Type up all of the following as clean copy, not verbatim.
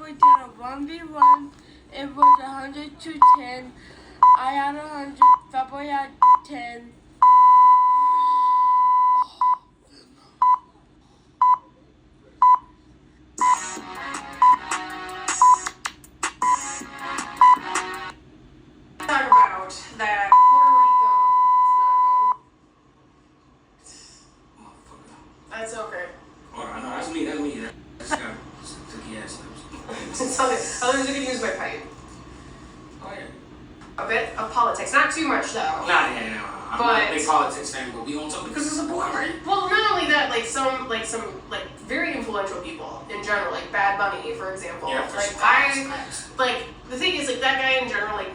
we did a 1v1. It was 100 to 10. I had 100. That boy had 10. Talk about that Puerto Rico is not going. That's okay. Oh, no, that's me. That's got sticky ass lips. It's okay. Otherwise, I could use my pipe. Oh yeah. A bit of politics, not too much though. Nah, yeah. I'm not a big politics fan, but we don't talk because it's a boy, right? Well, not only that, some very influential people in general, like Bad Bunny, for example. Yeah, for sure. The thing is, like, that guy in general, like,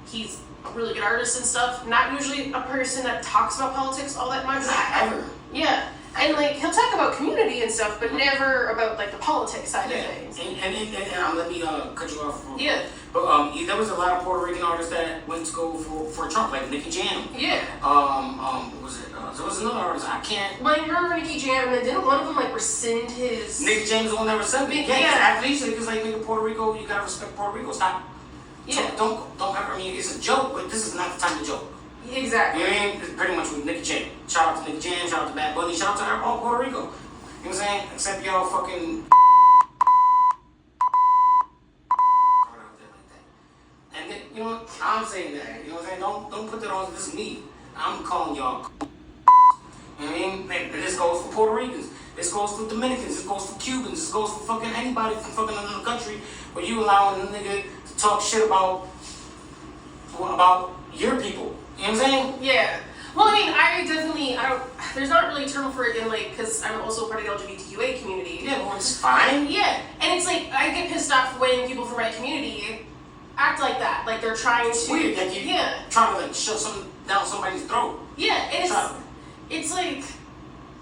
he's a really good artist and stuff. Not usually a person that talks about politics all that much. Not ever. Yeah. And, like, he'll talk about community and stuff, but never about, like, the politics side of things. And let me cut you off. Yeah. But there was a lot of Puerto Rican artists that went to go for Trump, like Nicky Jam. Yeah. What was it? There was another artist. I can't. Well, I remember Nicky Jam, and didn't one of them, like, rescind his... Nicky Jam's the one that rescinded it. Yeah. After he said, because, like, nigga, Puerto Rico, you gotta respect Puerto Rico. Stop. Yeah. So don't ever, I mean, it's a joke, but this is not the time to joke. Exactly. You know what I mean? It's pretty much with Nicky Jam. Shout out to Nicky Jam, shout out to Bad Bunny, shout out to all Puerto Rico. You know what I'm saying? Except y'all fucking... And then, you know what? I'm saying that. You know what I'm saying? Don't put that on, this is me. I'm calling y'all... You know what I mean? And this goes for Puerto Ricans. This goes for Dominicans. This goes for Cubans. This goes for fucking anybody from fucking another country where you allowing a nigga to talk shit about your people. You know what I'm saying? Yeah. Well, I mean, there's not really a term for it in, like, because I'm also part of the LGBTQA community. Yeah, well, it's fine. Yeah. And it's like, I get pissed off when people from my community act like that. Like, they're trying to... It's weird. Like, you trying to, like, shove something down somebody's throat. Yeah, and it's like...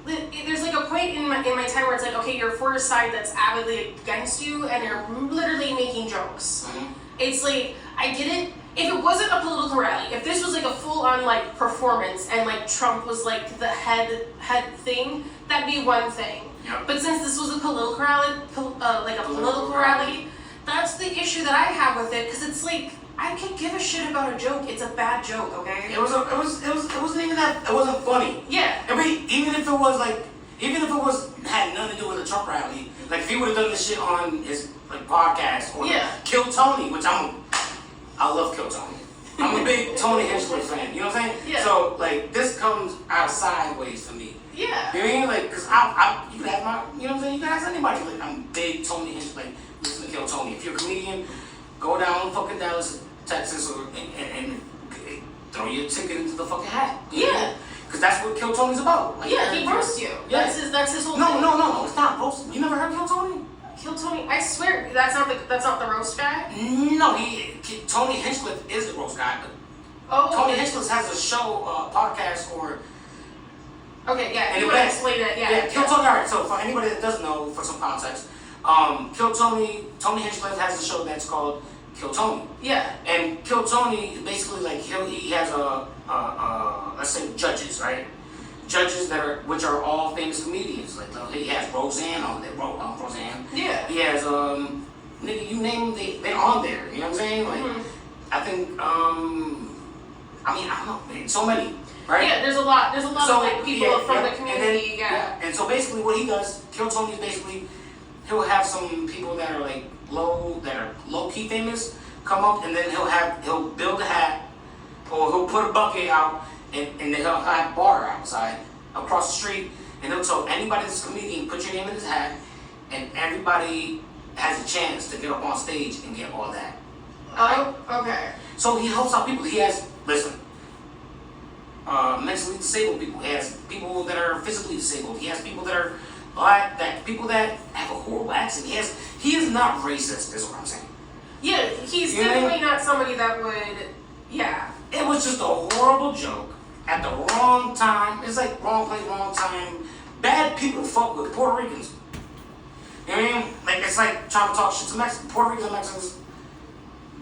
There's like a point in my time where it's like, okay, you're for a side that's avidly against you, and you're literally making jokes. Mm-hmm. It's like, I get it. If it wasn't a political rally, if this was like a full-on like performance, and like Trump was like the head thing, that'd be one thing. Yep. But since this was a political rally, that's the issue that I have with it, because it's like, I could give a shit about a joke. It's a bad joke, okay? It wasn't even that. It wasn't funny. Yeah. Even if it had nothing to do with a Trump rally, like if he would have done this shit on his like podcast or Kill Tony, which I love Kill Tony. I'm a big Tony Hinchcliffe fan. You know what I'm saying? Yeah. So like this comes out sideways for me. Yeah. You know what I mean? Like, cause you could ask you know what I'm saying? You can ask anybody. Like I'm big Tony Hinchcliffe. Like listen to Kill Tony. If you're a comedian, go down fucking Dallas, Texas, and throw your ticket into the fucking hat. Yeah. Because that's what Kill Tony's about. Like, yeah, he roasts you. Yeah. That's his whole No, thing. no, it's not roasting. You never heard Kill Tony? Kill Tony? I swear, that's not the roast guy? No, Tony Hinchcliffe is the roast guy, but Tony Hinchcliffe has a show, podcast, or... Okay, yeah, you want to explain it, yeah. Kill Tony, alright, so for anybody that doesn't know, for some context, Tony Hinchcliffe has a show that's called Kill Tony. Yeah. And Kill Tony, basically, like, he has let's say judges, right? Judges which are all famous comedians. Like, he has Roseanne on there, Roseanne. Yeah. He has, nigga, you name them, they're on there, you know what I'm saying? Like, I think, I don't know, man, so many, right? Yeah, there's a lot of, like, people from the community, And so basically what he does, Kill Tony is basically, he'll have some people that are like low-key famous come up, and then he'll build a hat, or he'll put a bucket out, and then he'll have a bar outside across the street, and he'll tell anybody that's a comedian, put your name in his hat, and everybody has a chance to get up on stage and get all that. Oh, okay. So he helps out people. He has, mentally disabled people. He has people that are physically disabled. He has people that are black, people that have a horrible accent. He is not racist, is what I'm saying. Yeah, he's definitely not somebody that would, yeah. It was just a horrible joke at the wrong time. It's like wrong place, wrong time. Bad people fuck with Puerto Ricans. You know what I mean? Like, it's like trying to talk shit to Mexicans. Puerto Ricans and Mexicans,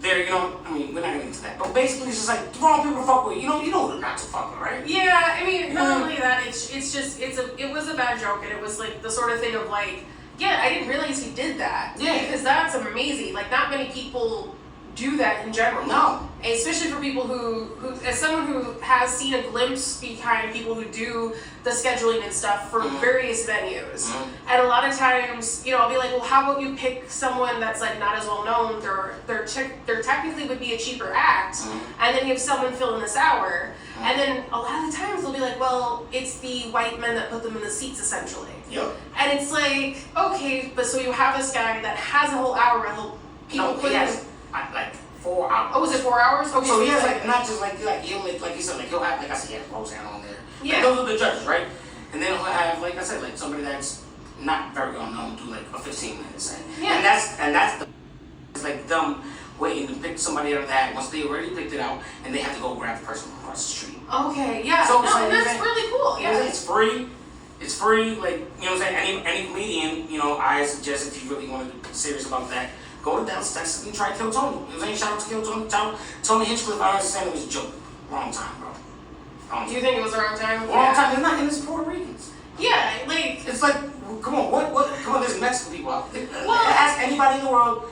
we're not getting into that. But basically, it's just like the wrong people to fuck with. You know not to fuck with, right? Yeah, I mean, not only that, it was a bad joke, and it was like the sort of thing of like, Yeah, I didn't realize he did that. Yeah. Because that's amazing. Like, not many people do that in general. No. And especially for people who, as someone who has seen a glimpse behind people who do the scheduling and stuff for various venues. And a lot of times, I'll be like, well, how about you pick someone that's like not as well known? They're technically would be a cheaper act, and then you have someone fill in this hour. And then a lot of the times they'll be like, well, it's the white men that put them in the seats essentially. Yep. And it's like, okay, but so you have this guy that has a whole hour and people put in. Like 4 hours. Oh, was it 4 hours? Okay. So he has like not just like he'll make, like you said, like he'll have, like I said, he has Roseanne on there. Yeah. Like, those are the judges, right? And then he'll have, like I said, like somebody that's not very unknown do like a 15-minute set. Yeah. And that's it's like them waiting to pick somebody out of that once they already picked it out, and they have to go grab the person across the street. Okay, yeah. So, no, that's really cool. Yeah. It's free. It's free. Like, you know what I'm saying? Any comedian, I suggest if you really want to be serious about that, go to Dallas, Texas, and try Kill Tony. You know what I'm saying? Shout out to Kill Tony. Tony Hinchcliffe, I understand it was a joke. Wrong time, bro. Do you think it was the wrong time? Wrong time. It's not, and it's Puerto Ricans. Yeah, like it's like, come on, come on, there's Mexican people out there. Well, ask anybody in the world,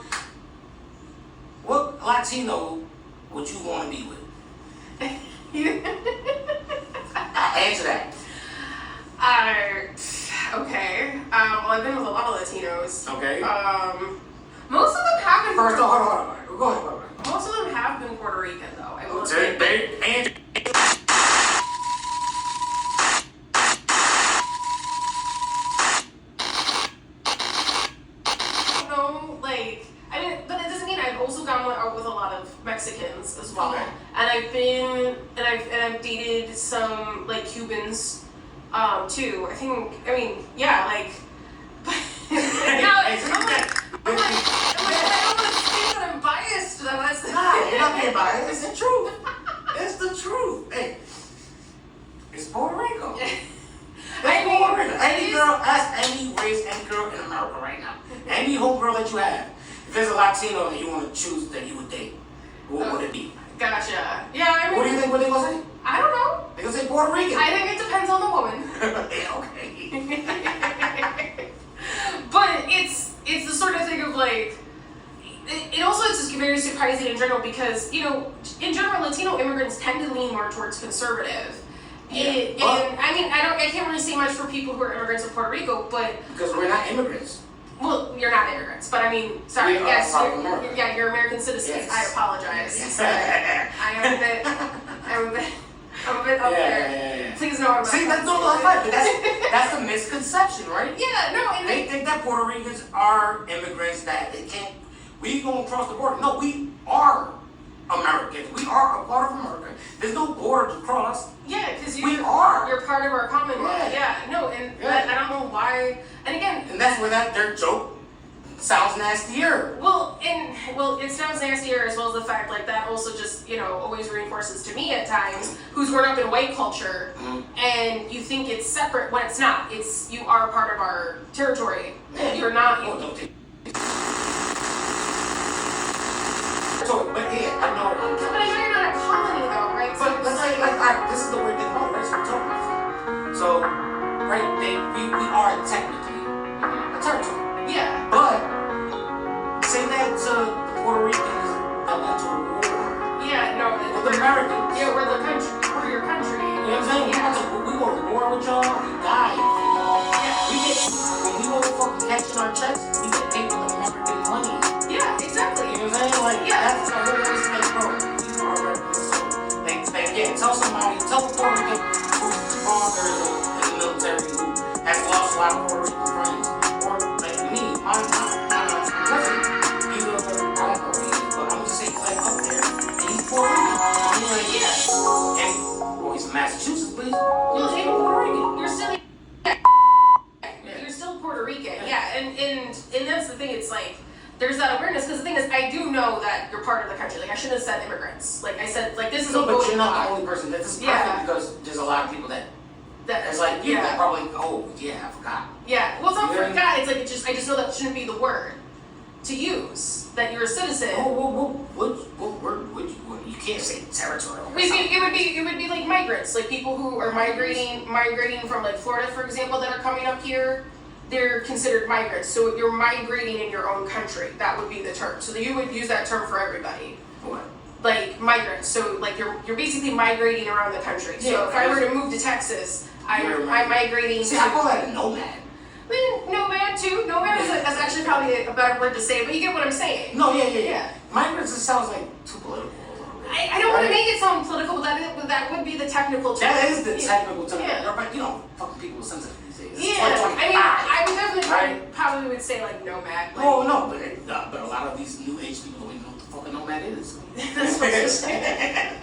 what Latino would you want to be with? Answer that. Okay. Well, I've been with a lot of Latinos. Okay. Most of them have been. First, hold on. Go ahead. Most of them have been Puerto Rican, though. I will say. But it doesn't mean I've also gone out with a lot of Mexicans as well. Okay. And I've dated some like Cubans, too. I mean, yeah, like. Now I'm like, I don't want to say that I'm biased. Though. That's the Nah, you're not being biased. It's the truth. It's the truth. Hey, it's Puerto Rico. Puerto Rico. Any girl, ask any race, any girl in America right now. Any homegirl that you have, if there's a Latino that you want to choose that you would date, what would it be? Gotcha. Yeah, I mean. What do you think? What they gonna say? I don't know. They gonna say Puerto Rican. I think it depends on the woman. Yeah, okay. But it's the sort of thing of like. It also is just very surprising in general because in general Latino immigrants tend to lean more towards conservative. Yeah. And I mean I can't really say much for people who are immigrants of Puerto Rico, but because we're not immigrants. Well, you're not immigrants, but I mean, sorry, yes, you're American citizens. Yes. I apologize. Yes. I'm a bit up there. Yeah. Please know I'm not. See, that's not right, but that's the misconception, right? Yeah, no, and they think that Puerto Ricans are immigrants that they can't. We going across the border. No, we are Americans. We are a part of America. There's no border to cross. Yeah, because you're part of our Commonwealth. Yeah, no, and I don't know why. And again, and that's where that dirt joke sounds nastier. Well, it sounds nastier as well as the fact like that also just always reinforces to me at times who's grown up in white culture and you think it's separate when it's not. You are part of our territory. Yeah, you're not. But yeah, I know. But I know you're not a colony though, right? But let's say this is the weird thing about it, right? So we're talking about. So, right, we are technically a territory. Yeah. But say that to the Puerto Ricans that went to war. Yeah, no. With Americans. Yeah, we're the country. We're your country. You know what I'm saying? Yeah. We go to war with y'all. We die. Yeah. When we go to fucking catching our checks, we get paid with American money. Yeah, exactly. You know what I'm saying? Like, that's the whole way to make bro. These are Americans. So, again, tell a Puerto Rican whose father is in the military who has lost a lot of Puerto Rican friends. Or, like me, my cousin, he's a, I don't know who he is, but I'm just saying, like, up there, and he's Puerto Rican. And he's like, yeah. And, well, he's from Massachusetts, but he's even Puerto Rican. You're still Puerto Rican. Yeah, and that's the thing, it's like, there's that awareness, because the thing is, I do know that you're part of the country. Like, I shouldn't have said immigrants. Like, I said, like, this is no, a but you're not the only person. This is perfect because there's a lot of people that it's like, that probably, I forgot. Yeah, well, it's not forgot. It's like, I just know that shouldn't be the word to use, that you're a citizen. What word would you can't say territory. It would be like migrants, like people who are migrating from like Florida, for example, that are coming up here. they're considered migrants. So you're migrating in your own country. That would be the term. So you would use that term for everybody. What? Like migrants. So like you're basically migrating around the country. So Yeah, if I were to move to Texas, I'm migrating. See, I call that a nomad. I mean, nomad too. Nomad is actually probably a better word to say, but you get what I'm saying. No, yeah. Migrants, it sounds like too political. I don't want to make it sound political, but that would be the technical term. That is the technical term. Yeah. But you know, fucking people with sensitive these days. It's Yeah, I mean, 2025, I would definitely right? probably would say like nomad. Like, Oh no, but a lot of these new age people don't even know what the fuck a nomad is. That's what you're saying.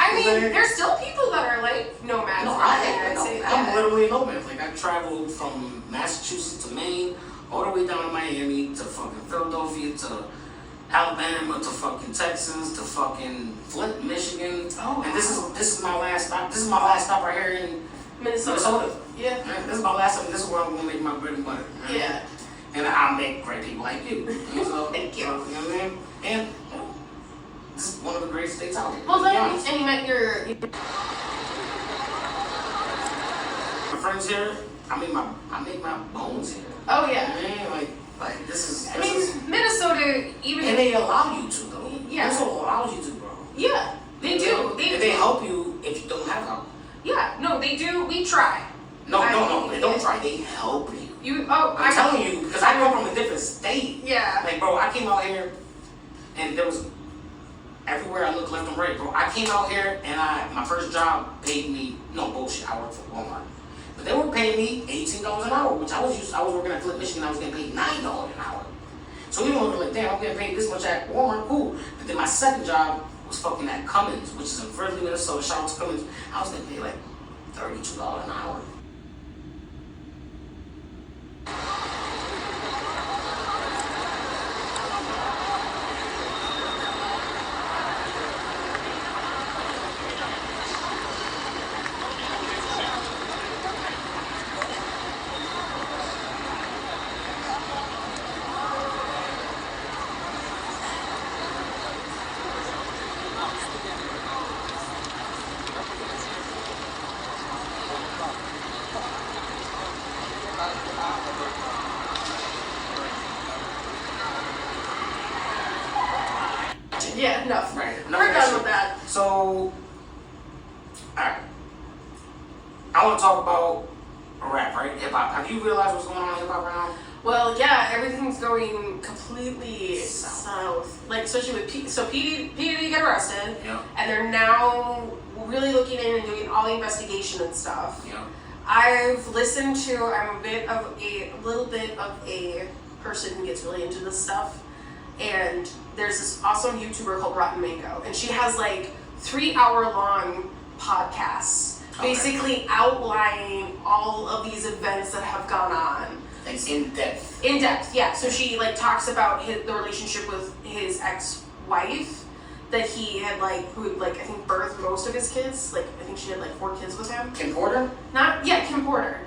I mean, there's still people that are like nomads. No, I'm literally a nomad. Like I traveled from Massachusetts to Maine, all the way down to Miami to fucking Philadelphia to Alabama to fucking Texas to fucking Flint, Michigan. Oh, and this is my last stop. This is my last stop right here in Minnesota. Yeah. This is my last stop. This is where I'm gonna make my bread and butter. Right? Yeah. And I'll make great people like you. So, Thank you. You know what I mean? And you know, this is one of the great states out there. Well, to be then, honest. and you met your. My friends here, I make my bones here. Oh yeah. Man, like this is. I mean, Minnesota, even. And they allow you to though. Yeah. Minnesota allows you to, bro. Yeah, they do. They help you if you don't have help. Yeah, no, they do. We try. No, they don't try. They help you. I'm telling you because I come from a different state. Yeah. Like, bro, I came out here, and there was everywhere I looked left and right, bro. I came out here and my first job paid me no bullshit. I worked for Walmart, but they were paying me $18 an hour, which I was working at Flint, Michigan. I was getting paid $9 an hour. So even looking like, damn, I'm getting paid this much at Walmart, cool. But then my second job was fucking at Cummins, which is in Fridley, Minnesota. Shout out to Cummins. I was getting paid like $32 an hour. Yeah, enough. Right. We're done with that. So, alright. I want to talk about rap, right? Hip hop. Have you realized what's going on in hip hop right now? Well, yeah, everything's going completely south. Like, especially with P Diddy got arrested, Yeah. and they're now really looking in and doing all the investigation and stuff. Yeah. I've listened to. I'm a little bit of a person who gets really into this stuff, and there's this awesome YouTuber called Rotten Mango, and she has like 3-hour-long podcasts, basically outlining all of these events that have gone on. Like in depth. In depth, yeah. So she like talks about the relationship with his ex-wife that he had who had I think birthed most of his kids. Like I think she had 4 kids with him. Kim Porter? Kim Porter.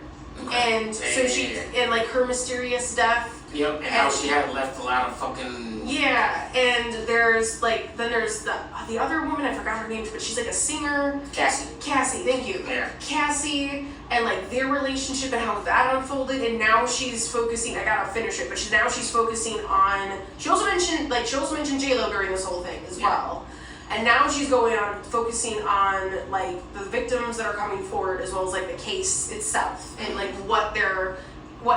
Okay. And so she and her mysterious death. Yep, and how she had left a lot of fucking. Yeah, and there's then there's the other woman, I forgot her name, but she's a singer. Cassie, thank you. Yeah. Cassie and their relationship and how that unfolded, and now she's focusing. I gotta finish it, but she's focusing on. She also mentioned J-Lo during this whole thing as well, and now she's going on focusing on the victims that are coming forward as well as the case itself and what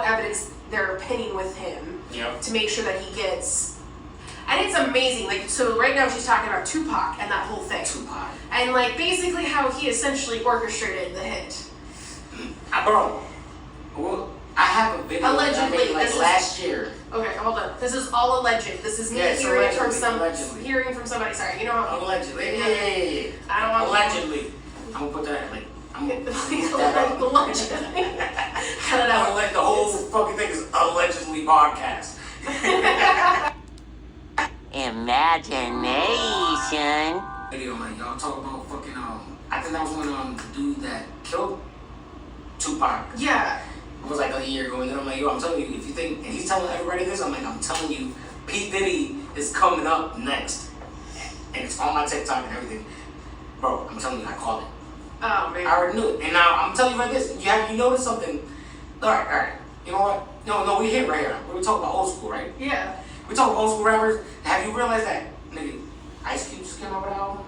evidence they're pinning with him. Yep. To make sure that he gets. And it's amazing. So right now she's talking about Tupac and that whole thing. Tupac. And basically how he essentially orchestrated the hit. Bro, well, I have a video Allegedly, that I made last year. Okay, hold on. This is all alleged. This is me hearing from somebody. Sorry, you know how. Allegedly. Yeah. I don't want. Allegedly. I'm gonna put that I'm gonna allegedly. Cut it out. The whole fucking thing is allegedly podcast. Imagination. Video, y'all talk about fucking I think that was when the dude that killed Tupac. Yeah. It was a year ago, and then I'm yo, I'm telling you, if you think, and he's telling everybody this, I'm telling you, P. Diddy is coming up next, and it's on my TikTok and everything, bro. I'm telling you, I called it. Oh man. I already knew it, and now I'm telling you this. You noticed something? All right. You know what? No, we hit right here. We talking about old school, right? Yeah. We talking about old school rappers. Have you realized that, nigga, Ice Cube just came out with an album?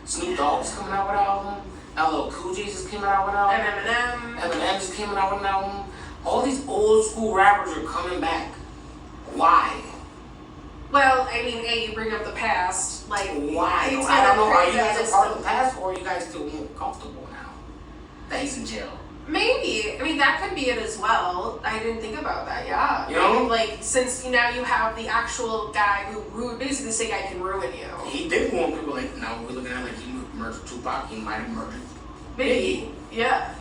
Snoop Dogg's coming out with an album. LL Cool J just came out with an album. Eminem just came out with an album. All these old school rappers are coming back. Why? Well, I mean, you bring up the past. Like, why? I don't know. Are you guys a part of the past, or are you guys still more comfortable now that he's in jail? Maybe. I mean, that could be it as well. I didn't think about that. Yeah. You know? Like, since now you have the actual guy who would basically say I can ruin you. He did warn people like, now we're looking at like he murdered Tupac. He might have murdered. Maybe. Yeah.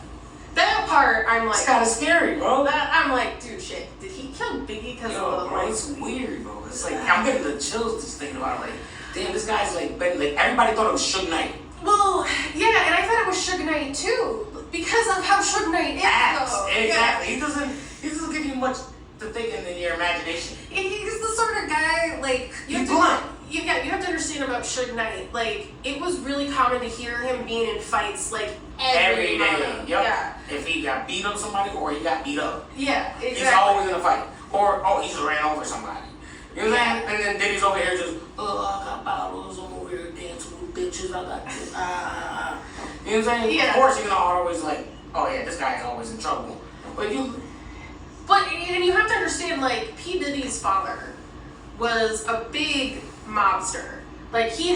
That part, I'm like. It's kind of scary, bro. I'm like, dude, shit. Did he kill Biggie because of the bro, it's weird, bro. It's like I'm getting the chills just thinking about it. Like, damn, this guy's like everybody thought it was Suge Knight. Well, yeah, and I thought it was Suge Knight too, because of how Suge Knight is. Exactly. Yeah. He doesn't give you much to think in your imagination. He's the sort of guy like He's blunt. You have to understand about Suge Knight. Like, it was really common to hear him being in fights like every day. month. Yep. Yeah. If he got beat on somebody or he got beat up. Yeah, exactly. He's always in a fight. Or he just ran over somebody. You know what I'm saying? And then Diddy's over here just, I got bottles, I'm over here dancing with bitches, I got this, You know what I'm saying? Yeah. Of course you're gonna always like, oh yeah, this guy's always in trouble. But and you have to understand, like, P. Diddy's father was a big mobster. Like, he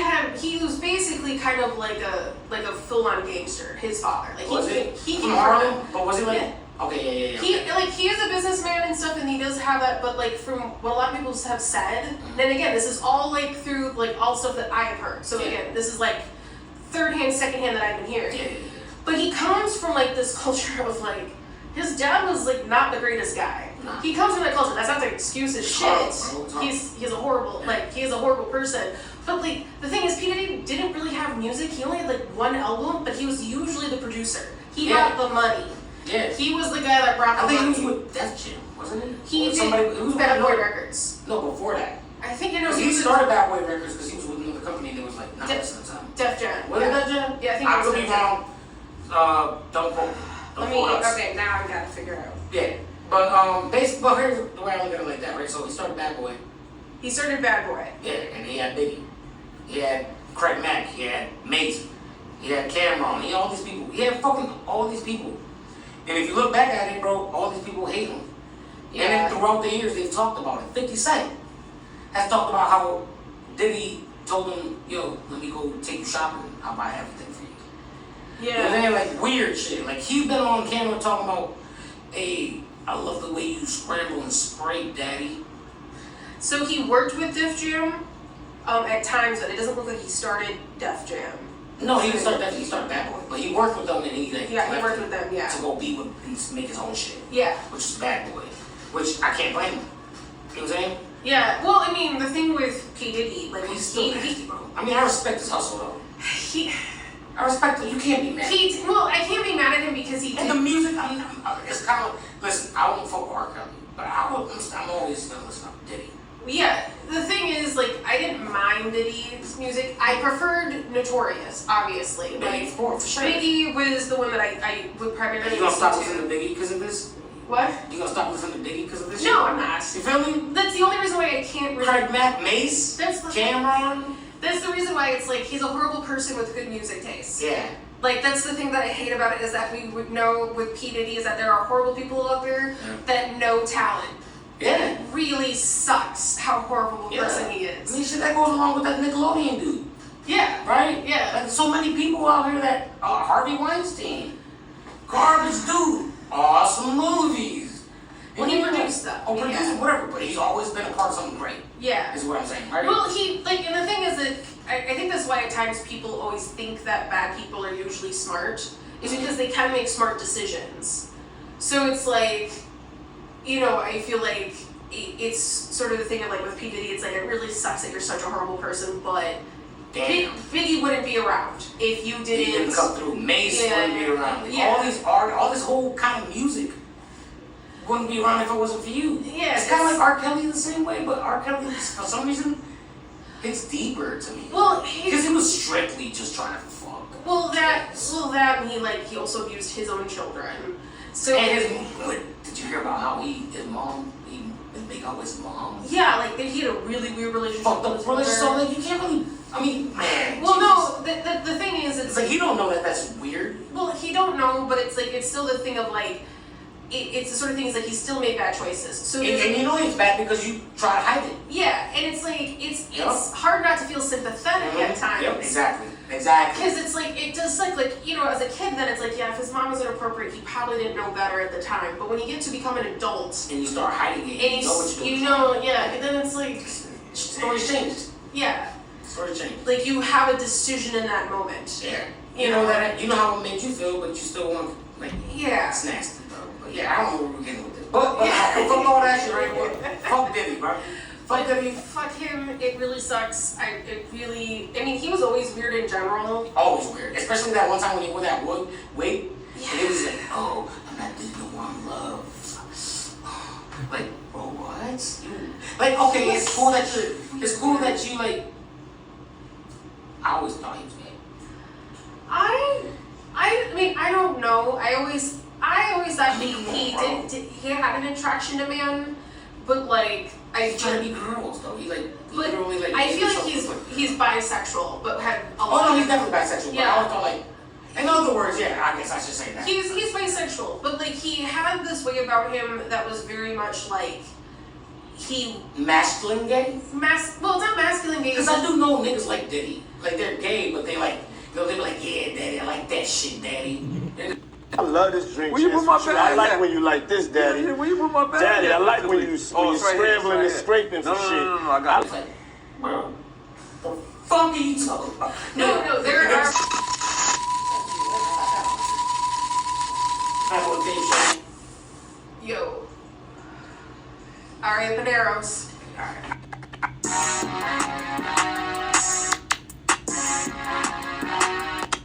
was basically kind of like a full-on gangster. His father, like, he from Harlem, but was he like? Yeah. Okay, Yeah. He is a businessman and stuff, and he does have that. But like from what a lot of people have said, and again, this is all like through like all stuff that I have heard. So again, this is like third hand, second hand that I've been hearing. Yeah. But he comes from like this culture of like his dad was like not the greatest guy. Nah. He comes from that culture. That's not the excuse. His shit. Horrible. He's a horrible he is a horrible person. But like the thing is, P. Diddy didn't really have music. He only had like one album, but he was usually the producer. He brought the money. Yeah. He was the guy that brought the money. I think he was with Def Jam, wasn't he? He did Bad Boy Records. No, before that. I think He started Bad Boy Records because he was with another company and it was like not listening to him. Def Jam. Was it Def Jam? Yeah, I think I it was could be Def Jam. wrong. Don't quote. Okay, now I gotta figure out. Yeah, but but here's the way I look at it like that, right? So he started Bad Boy. He started Bad Boy. Yeah, and he had Biggie. He had Craig Mack. He had Mason. He had Cameron. He had all these people. He had fucking all these people. And if you look back at it, bro, all these people hate him. Yeah. And then throughout the years, they've talked about it. 50 Cent has talked about how Diddy told him, yo, let me go take you shopping. I'll buy everything for you. Yeah. And then, like, weird shit. Like, he's been on camera talking about, hey, I love the way you scramble and spray, daddy. So he worked with Def Jam at times, but it doesn't look like he started Def Jam. No, he didn't start that. He started Bad Boy, but he worked with them and he he worked with them. Yeah. to go be with and make his own shit. Yeah. Which is Bad Boy, which I can't blame him. You know what I'm saying? Yeah. Well, I mean, the thing with P. Diddy, like He's still nasty, bro. I mean, I respect his hustle though. he I respect it. You can't be mad. I can't be mad at him because he And did. the music, it's kind of listen. I won't fuck with R. Kelly, but I'm always gonna listen to Diddy. Yeah, the thing is, like, I didn't mind Diddy's music. I preferred Notorious, obviously. Biggie, Like, for sure. Biggie was the one that I would primarily You gonna stop listen listening to Biggie because of this? What? You gonna stop listening to Biggie because of this? No, I'm not. You feel me? That's the only reason why I can't really... Craig Mack, Mace, Cameron. That's the reason why it's like, he's a horrible person with good music taste. Yeah. Like, that's the thing that I hate about it, is that we would know with P. Diddy is that there are horrible people out there that know talent. Yeah. And it really sucks how horrible a person he is. I mean, shit, that goes along with that Nickelodeon dude. Yeah. Right? Yeah. Like, so many people out here that, Harvey Weinstein, garbage dude, awesome movies. Well, he produced stuff. Oh, produced whatever, but he's always been a part of something great. Yeah. Is what I'm saying, right? Well, and the thing is that, I think that's why at times people always think that bad people are usually smart, is because they can make smart decisions. So it's like, you know, I feel like it's sort of the thing of like with P. Diddy, it's like it really sucks that you're such a horrible person, but Biggie wouldn't be around if you didn't. He didn't come through. Mace wouldn't be around. Like, all these art, all this whole kind of music wouldn't be around if it wasn't for you. Yeah. It's kind of like R. Kelly the same way, but R. Kelly, for some reason, hits deeper to me. Well, because he was strictly just trying to fuck. And he also abused his own children. So and did you hear about how his mom, he make out with his mom. Yeah, like he had a really weird relationship. Fucked with up his relationship. So mother. like you can't really. I mean, man. Well, Jesus. no. The thing is, It's like he don't know that that's weird. well, he don't know, but it's like it's still the thing of like. It's the sort of things that he still made bad choices. So And you know it's bad because you try to hide it. yeah, and it's like it's Yep. hard not to feel sympathetic at times. Yep, exactly. Because it's like it does like you know as a kid then it's like yeah if his mom was inappropriate he probably didn't know better at the time, but when you get to become an adult And you start hiding it. and You know what you're doing. you know yeah and then it's like Story's changed. yeah Story's changed. like you have a decision in that moment. Yeah. You You know know. that. You know how it made you feel, but you still want like. Yeah. It's nasty, bro. But yeah, I don't know where we're getting with this. But fuck all that shit, right? Fuck Diddy, bro. Fuck Diddy. Fuck him. It really sucks. I mean, he was always weird in general. Always weird. Especially that one time when he wore that wig. And it was like, oh, I'm not doing no one love. Like, bro, what? Like, okay, it's cool that you like. I always thought he was gay. I mean, I don't know. I always thought he had an attraction to man, but like He's trying to be girls though. He like but literally like. I feel like he's bisexual, but had a Oh lot. no, he's definitely bisexual. Yeah. But I always thought like. In other words, yeah, I guess I should say that. He's bisexual, but like he had this way about him that was very much like he Masculine gay? well, it's not masculine gay. Because I do know niggas like Diddy. Like they're gay, but they like they'll be like, yeah, daddy, I like that shit, daddy. I love this drink. Where you put my Chance. bag I like at? when you like this, daddy. Where you put my bag Daddy, at? I like when you Oh, when it's you right here, scrambling and it's right scraping here. for shit. No, I I got was it. like, bro, the fuck are you talking about? No, there are. Type of thing, Yo. Aria Pineros. Alright.